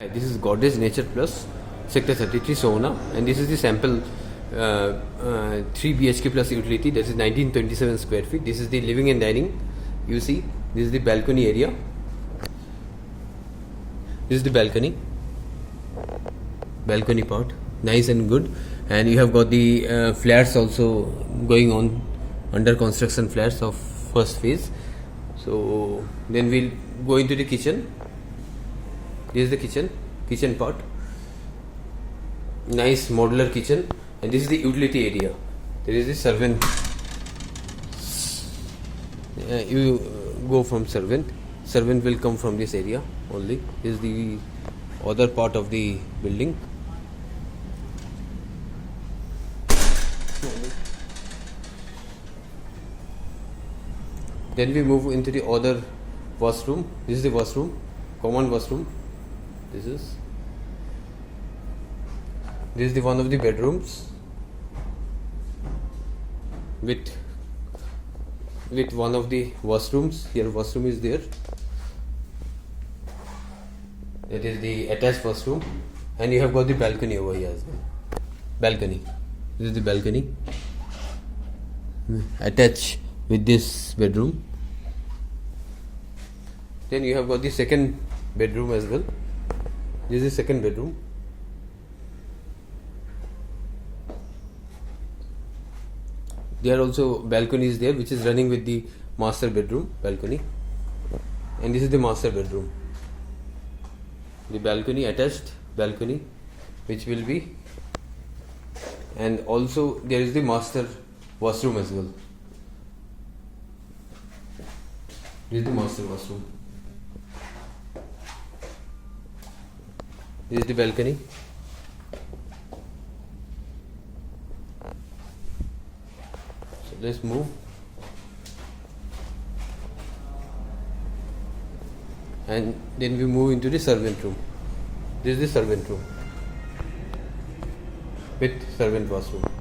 This is Godrej Nature Plus, Sector 33 Sohna, and this is the sample 3 BHK plus utility, that is 1927 square feet. This is the living and dining. You see, this is the balcony area. This is the balcony part, nice and good. And you have got the flats also going on, under construction flats of first phase. So then we'll go into the kitchen. This is the kitchen part, nice modular kitchen, and this is the utility area. There is the servant. You go from servant will come from this area only. This is the other part of the building. Then we move into the other washroom. This is the washroom, common washroom. This is the one of the bedrooms with one of the washrooms. Here washroom is there. That is the attached washroom, and you have got the balcony over here as well. Balcony. This is the balcony attached with this bedroom. Then you have got the second bedroom as well. This is the second bedroom. There are also balconies there, which is running with the master bedroom balcony. And this is the master bedroom. The balcony, attached balcony, which will be, and also there is the master washroom as well. This is the master washroom. This is the balcony. So let's move. And then we move into the servant room. This is the servant room with servant washroom.